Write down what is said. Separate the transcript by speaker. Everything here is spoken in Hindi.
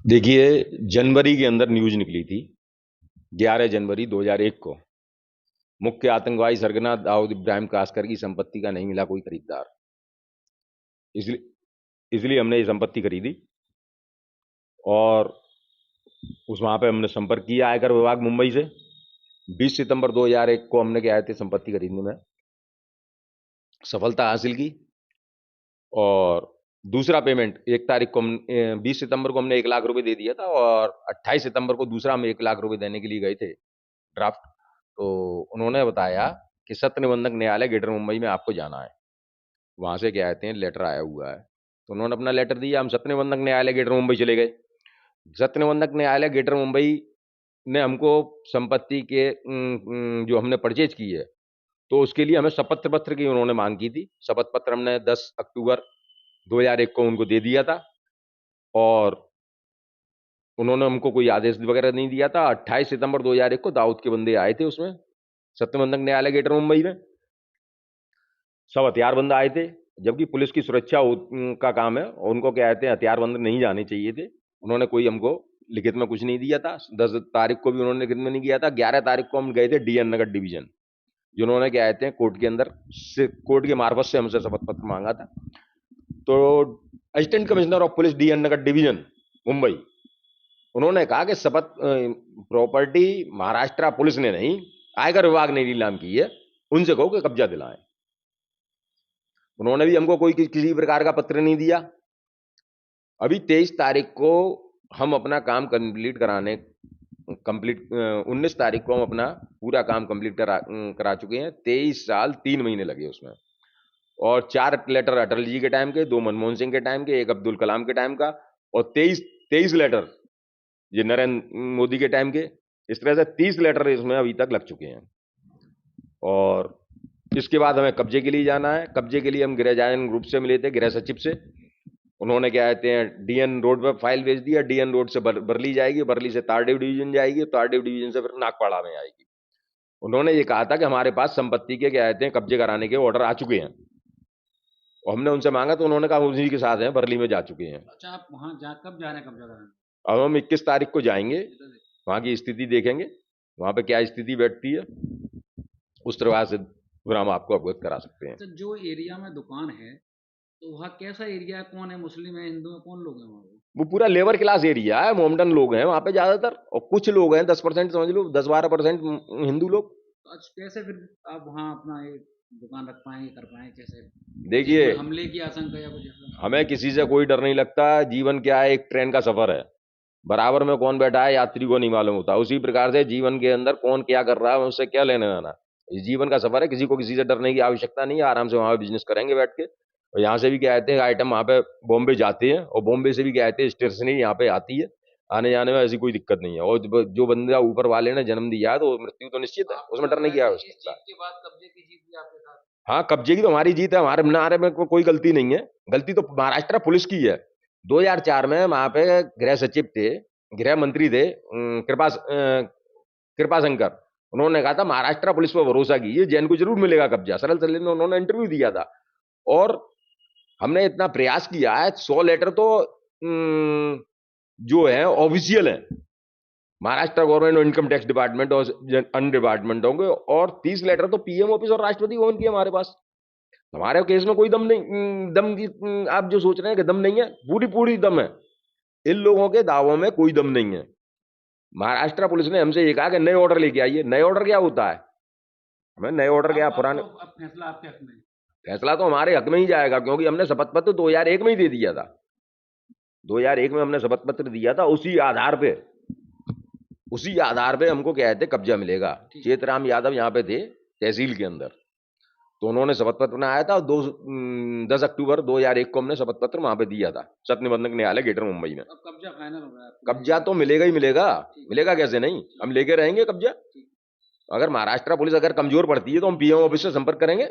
Speaker 1: देखिए, जनवरी के अंदर न्यूज निकली थी। 11 जनवरी 2001 को मुख्य आतंकवादी सरगना दाऊद इब्राहिम कासकर की संपत्ति का नहीं मिला कोई खरीदार। इसलिए इसलिए हमने ये संपत्ति खरीदी और वहां पे हमने संपर्क किया आयकर विभाग मुंबई से। 20 सितंबर 2001 को हमने क्या थे संपत्ति खरीदने में सफलता हासिल की। और दूसरा पेमेंट 1 तारीख को 20 सितंबर को हमने 1 लाख रुपए दे दिया था और 28 सितंबर को दूसरा हम 1 लाख रुपए देने के लिए गए थे ड्राफ्ट। तो उन्होंने बताया कि सत्र निबंधक न्यायालय ग्रेटर मुंबई में आपको जाना है। वहां से क्या कहते हैं लेटर आया हुआ है, तो उन्होंने अपना लेटर दिया। हम सत्र निबंधक न्यायालय ग्रेटर मुंबई चले गए। सत्र निबंधक न्यायालय ग्रेटर मुंबई ने हमको संपत्ति के जो हमने परचेज की है तो उसके लिए हमें शपथ पत्र की उन्होंने मांग की थी। शपथ पत्र हमने 10 अक्टूबर 2001 को उनको दे दिया था और उन्होंने हमको कोई आदेश वगैरह नहीं दिया था। 28 सितंबर 2001 को दाऊद के बंदे आए थे उसमें सत्य निबंधक न्यायालय ग्रेटर मुंबई में। सब हथियार बंद आए थे, जबकि पुलिस की सुरक्षा का काम है और उनको क्या कहते हैं हथियार बंद नहीं जाने चाहिए थे। उन्होंने कोई हमको लिखित में कुछ नहीं दिया था। 10 तारीख को भी उन्होंने लिखित में नहीं किया था। 11 तारीख को हम गए थे डीएन नगर डिवीजन, जिन्होंने क्या कहते हैं कोर्ट के अंदर से कोर्ट के मार्फत से हमसे शपथ पत्र मांगा था। तो assistant commissioner of police DN Nagar division Mumbai, उन्होंने कहा कि शपथ प्रॉपर्टी महाराष्ट्र पुलिस ने नहीं आयकर विभाग ने नीलाम की है, उनसे कहो कि कब्जा दिलाएं। उन्होंने भी हमको कोई किसी प्रकार का पत्र नहीं दिया। अभी 23 तारीख को हम अपना काम कंप्लीट कराने 19 तारीख को हम अपना पूरा काम कंप्लीट करा चुके हैं। 23 साल 3 महीने लगे उसमें और 4 लेटर अटल जी के टाइम के, 2 मनमोहन सिंह के टाइम के, 1 अब्दुल कलाम के टाइम का और 23 लेटर ये नरेंद्र मोदी के टाइम के। इस तरह से 30 लेटर इसमें अभी तक लग चुके हैं। और इसके बाद हमें कब्जे के लिए जाना है। कब्जे के लिए हम गृह जायन ग्रुप से मिले थे, गृह सचिव से। उन्होंने क्या कहते हैं डीएन रोड पर फाइल भेज दिया। डीएन रोड से बरली जाएगी, बरली से तारदेव डिवीजन जाएगी, तारदेव डिवीजन से फिर नागपाड़ा में आएगी। उन्होंने ये कहा था कि हमारे पास संपत्ति के क्या कहते हैं कब्जे कराने के ऑर्डर आ चुके हैं और हमने उनसे मांगा तो उन्होंने कहा उसी के साथ हैं, बरली में जा चुके हैं।
Speaker 2: अच्छा, आप वहाँ कब जा रहे हैं कब्जा कराने?
Speaker 1: अब हम 21 तारीख को जाएंगे, वहां की स्थिति देखेंगे, वहां पे क्या स्थिति बैठती है, उस तरह से फिर हम आपको अवगत करा सकते हैं।
Speaker 2: अच्छा, जो एरिया में दुकान है तो वहाँ कैसा एरिया है? कौन है, मुस्लिम है, हिंदू है, कौन लोग हैं वहाँ पे?
Speaker 1: वो पूरा लेबर क्लास एरिया है, मोमडन लोग हैं वहां पे ज्यादातर और कुछ लोग हैं 10% समझ लो, 10-12% हिंदू लोग।
Speaker 2: तो आज कैसे फिर आप वहाँ अपना ये दुकान रख पाएंगे, कर पाएंगे कैसे?
Speaker 1: देखिए,
Speaker 2: कोई हमले की आशंका या कुछ ऐसा?
Speaker 1: हमें किसी से कोई डर नहीं लगता। जीवन क्या है, एक ट्रेन का सफर है, बराबर में कौन बैठा है यात्री को नहीं मालूम होता। उसी प्रकार से जीवन के अंदर कौन क्या कर रहा है उससे क्या लेने देना। ये जीवन का सफर है, किसी को किसी से डरने की आवश्यकता नहीं है। आराम से वहां बिजनेस करेंगे बैठ के। और यहाँ से भी क्या कहते हैं आइटम वहां पे बॉम्बे जाते हैं और बॉम्बे से भी क्या कहते हैं स्टेशनरी यहाँ पे आती है। आने जाने में ऐसी कोई दिक्कत नहीं है। और जो बंदा ऊपर वाले ने जन्म दिया है तो मृत्यु तो निश्चित है, उसमें डरने की आवश्यकता।
Speaker 2: जीत के बाद कब्जे की जीत भी आपके साथ?
Speaker 1: हाँ, कब्जे की तो हमारी जीत है, हमारे नारे में कोई गलती नहीं है। गलती तो महाराष्ट्र पुलिस की है। 2004 में वहां पे गृह सचिव थे, गृह मंत्री थे कृपा शंकर। उन्होंने कहा था महाराष्ट्र पुलिस पर भरोसा कीजिए, जैन को जरूर मिलेगा कब्जा। सरल सरल में उन्होंने इंटरव्यू दिया था और हमने इतना प्रयास किया है। 100 लेटर तो जो है ऑफिशियल है, महाराष्ट्र गवर्नमेंट और इनकम टैक्स डिपार्टमेंट और अन्य डिपार्टमेंट होंगे और 30 लेटर तो पीएम ऑफिस और राष्ट्रपति भवन की हमारे पास। हमारे केस में कोई दम नहीं, दम की आप जो सोच रहे हैं कि दम नहीं है, पूरी पूरी दम है। इन लोगों के दावों में कोई दम नहीं है। महाराष्ट्र पुलिस ने हमसे ये कहा कि नए ऑर्डर लेके आइए। नए ऑर्डर क्या होता है? हमें नए ऑर्डर क्या, पुराने
Speaker 2: अब फैसला आपके हक में?
Speaker 1: फैसला तो हमारे हक में ही जाएगा, क्योंकि हमने शपथ पत्र 2001 में ही दे दिया था। 2001 में हमने शपथ पत्र दिया था। उसी आधार पे हमको क्या कहते कब्जा मिलेगा। चेतराम यादव यहाँ पे थे तहसील के अंदर, तो उन्होंने शपथ पत्र बनाया था। 10 अक्टूबर 2001 को हमने शपथ पत्र वहां पे दिया था सत्य निबंधक न्यायालय ग्रेटर मुंबई में।
Speaker 2: अब कब्जा फाइनल हो गया?
Speaker 1: कब्जा तो मिलेगा ही मिलेगा, मिलेगा कैसे नहीं, हम लेके रहेंगे कब्जा। अगर महाराष्ट्र पुलिस अगर कमजोर पड़ती है तो हम पीएम ऑफिस से संपर्क करेंगे।